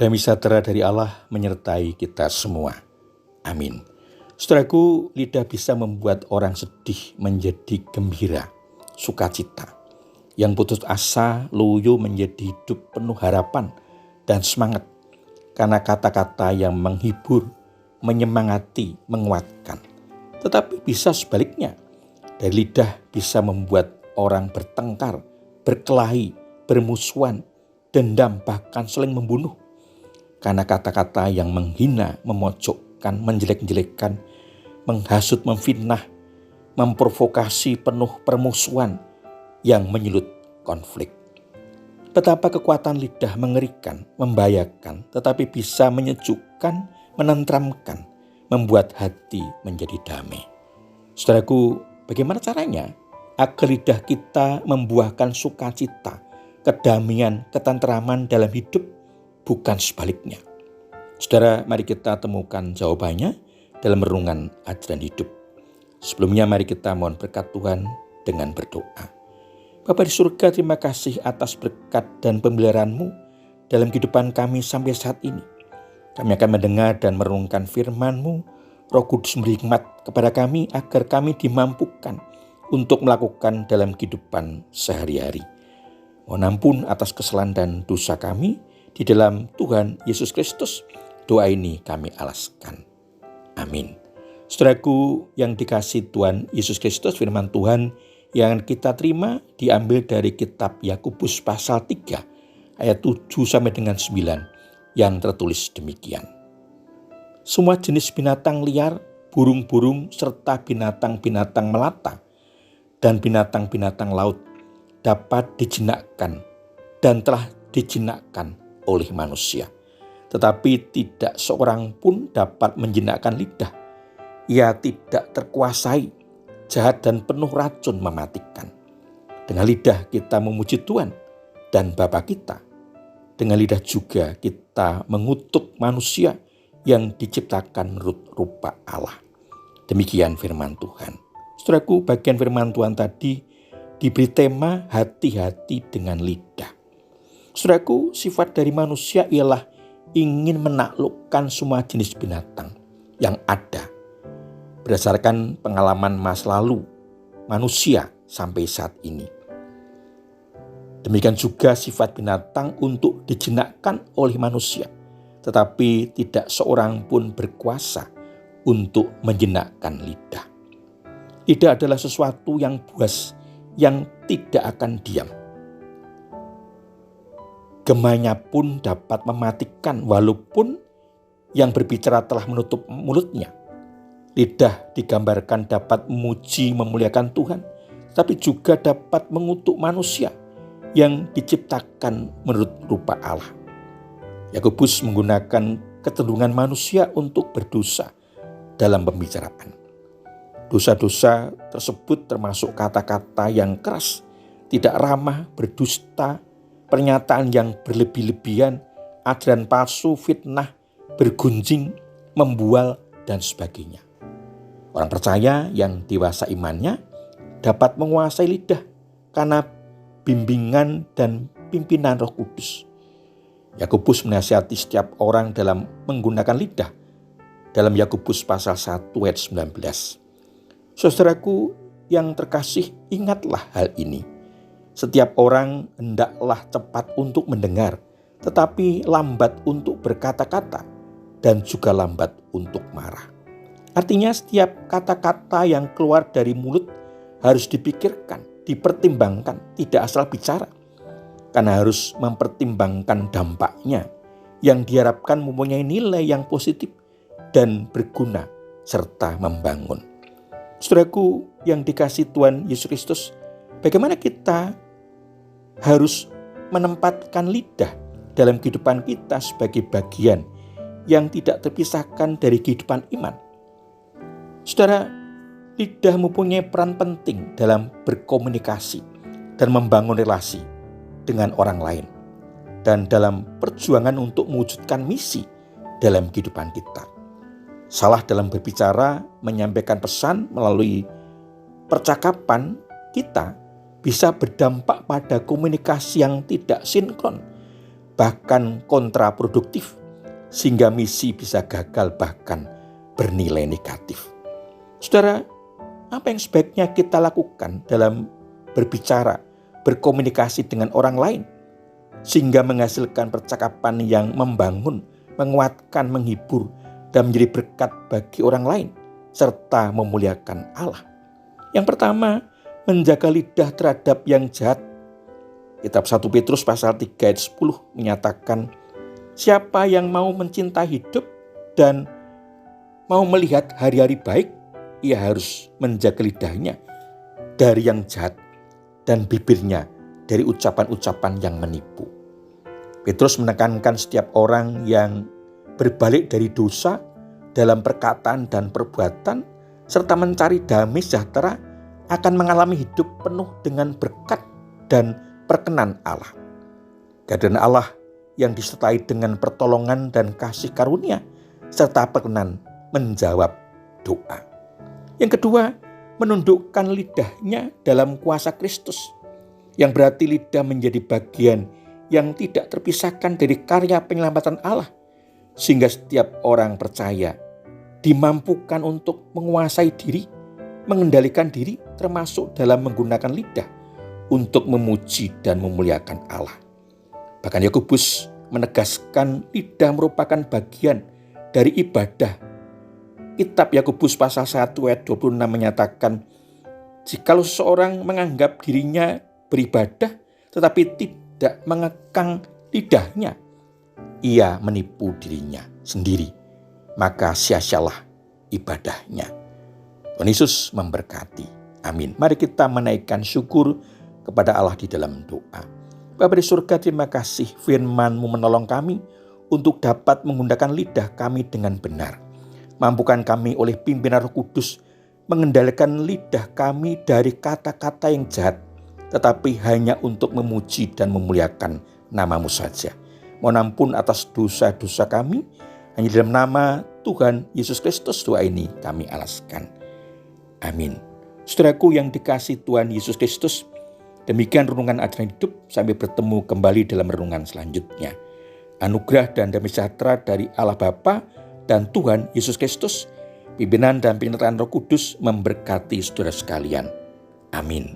Damai sejahtera dari Allah menyertai kita semua. Amin. Saudaraku, lidah bisa membuat orang sedih menjadi gembira, sukacita. Yang putus asa, loyo menjadi hidup penuh harapan dan semangat. Karena kata-kata yang menghibur, menyemangati, menguatkan. Tetapi bisa sebaliknya. Dari lidah bisa membuat orang bertengkar, berkelahi, bermusuhan, dendam, bahkan saling membunuh. Karena kata-kata yang menghina, memojokkan, menjelek-jelekkan, menghasut, memfitnah, memprovokasi penuh permusuhan yang menyulut konflik. Betapa kekuatan lidah mengerikan, membahayakan, tetapi bisa menyejukkan, menenteramkan, membuat hati menjadi damai. Saudaraku, bagaimana caranya agar lidah kita membuahkan sukacita, kedamaian, ketenteraman dalam hidup, bukan sebaliknya? Saudara, mari kita temukan jawabannya dalam renungan ajaran hidup. Sebelumnya mari kita mohon berkat Tuhan dengan berdoa. Bapa di surga, terima kasih atas berkat dan pemeliharaan-Mu dalam kehidupan kami sampai saat ini. Kami akan mendengar dan merenungkan firman-Mu. Roh Kudus memberi hikmat kepada kami agar kami dimampukan untuk melakukan dalam kehidupan sehari-hari. Mohon ampun atas kesalahan dan dosa kami. Di dalam Tuhan Yesus Kristus, doa ini kami alaskan. Amin. Saudaraku yang dikasihi Tuhan Yesus Kristus, firman Tuhan yang kita terima diambil dari kitab Yakobus pasal 3 ayat 7 sampai dengan 9 yang tertulis demikian. Semua jenis binatang liar, burung-burung serta binatang-binatang melata dan binatang-binatang laut dapat dijinakkan dan telah dijinakkan oleh manusia. Tetapi tidak seorang pun dapat menjinakkan lidah. Ia tidak terkuasai, jahat dan penuh racun mematikan. Dengan lidah kita memuji Tuhan dan Bapa kita. Dengan lidah juga kita mengutuk manusia yang diciptakan menurut rupa Allah. Demikian firman Tuhan. Saudaraku, bagian firman Tuhan tadi diberi tema hati-hati dengan lidah. Saudaraku, sifat dari manusia ialah ingin menaklukkan semua jenis binatang yang ada. Berdasarkan pengalaman masa lalu manusia sampai saat ini. Demikian juga sifat binatang untuk dijinakkan oleh manusia. Tetapi tidak seorang pun berkuasa untuk menjinakkan lidah. Lidah adalah sesuatu yang buas, yang tidak akan diam. Gemanya pun dapat mematikan walaupun yang berbicara telah menutup mulutnya. Lidah digambarkan dapat memuji, memuliakan Tuhan, tapi juga dapat mengutuk manusia yang diciptakan menurut rupa Allah. Yakobus menggunakan kecenderungan manusia untuk berdosa dalam pembicaraan. Dosa-dosa tersebut termasuk kata-kata yang keras, tidak ramah, berdusta, pernyataan yang berlebih-lebihan, ajaran palsu, fitnah, bergunjing, membual, dan sebagainya. Orang percaya yang dewasa imannya dapat menguasai lidah karena bimbingan dan pimpinan Roh Kudus. Yakobus menasihati setiap orang dalam menggunakan lidah dalam Yakobus pasal 1 ayat 19. Saudaraku yang terkasih, ingatlah hal ini. Setiap orang hendaklah cepat untuk mendengar, tetapi lambat untuk berkata-kata, dan juga lambat untuk marah. Artinya setiap kata-kata yang keluar dari mulut harus dipikirkan, dipertimbangkan, tidak asal bicara. Karena harus mempertimbangkan dampaknya yang diharapkan mempunyai nilai yang positif dan berguna serta membangun. Saudaraku yang dikasihi Tuhan Yesus Kristus, bagaimana kita harus menempatkan lidah dalam kehidupan kita sebagai bagian yang tidak terpisahkan dari kehidupan iman. Saudara, lidah mempunyai peran penting dalam berkomunikasi dan membangun relasi dengan orang lain, dan dalam perjuangan untuk mewujudkan misi dalam kehidupan kita. Salah dalam berbicara, menyampaikan pesan melalui percakapan kita bisa berdampak pada komunikasi yang tidak sinkron, bahkan kontraproduktif, sehingga misi bisa gagal bahkan bernilai negatif. Saudara, apa yang sebaiknya kita lakukan dalam berbicara, berkomunikasi dengan orang lain, sehingga menghasilkan percakapan yang membangun, menguatkan, menghibur, dan menjadi berkat bagi orang lain, serta memuliakan Allah? Yang pertama, menjaga lidah terhadap yang jahat. Kitab 1 Petrus pasal 3 ayat 10 menyatakan, siapa yang mau mencintai hidup dan mau melihat hari-hari baik, ia harus menjaga lidahnya dari yang jahat dan bibirnya dari ucapan-ucapan yang menipu. Petrus menekankan setiap orang yang berbalik dari dosa dalam perkataan dan perbuatan, serta mencari damai sejahtera, akan mengalami hidup penuh dengan berkat dan perkenan Allah. Kehadiran Allah yang disertai dengan pertolongan dan kasih karunia, serta perkenan menjawab doa. Yang kedua, menundukkan lidahnya dalam kuasa Kristus, yang berarti lidah menjadi bagian yang tidak terpisahkan dari karya penyelamatan Allah, sehingga setiap orang percaya dimampukan untuk menguasai diri, mengendalikan diri, termasuk dalam menggunakan lidah untuk memuji dan memuliakan Allah. Bahkan Yakobus menegaskan lidah merupakan bagian dari ibadah. Kitab Yakobus pasal 1 ayat 26 menyatakan, jikalau seseorang menganggap dirinya beribadah tetapi tidak mengekang lidahnya, ia menipu dirinya sendiri, maka sia-sialah ibadahnya. Tuhan Yesus memberkati. Amin. Mari kita menaikkan syukur kepada Allah di dalam doa. Bapa di surga, terima kasih firman-Mu menolong kami untuk dapat menggunakan lidah kami dengan benar. Mampukan kami oleh pimpinan Roh Kudus mengendalikan lidah kami dari kata-kata yang jahat, tetapi hanya untuk memuji dan memuliakan nama-Mu saja. Mohon ampun atas dosa-dosa kami. Hanya dalam nama Tuhan Yesus Kristus doa ini kami alaskan. Amin. Saudaraku yang dikasihi Tuhan Yesus Kristus, demikian renungan Ajaran Hidup. Sampai bertemu kembali dalam renungan selanjutnya. Anugerah dan damai sejahtera dari Allah Bapa dan Tuhan Yesus Kristus, pimpinan dan penyertaan Roh Kudus memberkati saudara sekalian. Amin.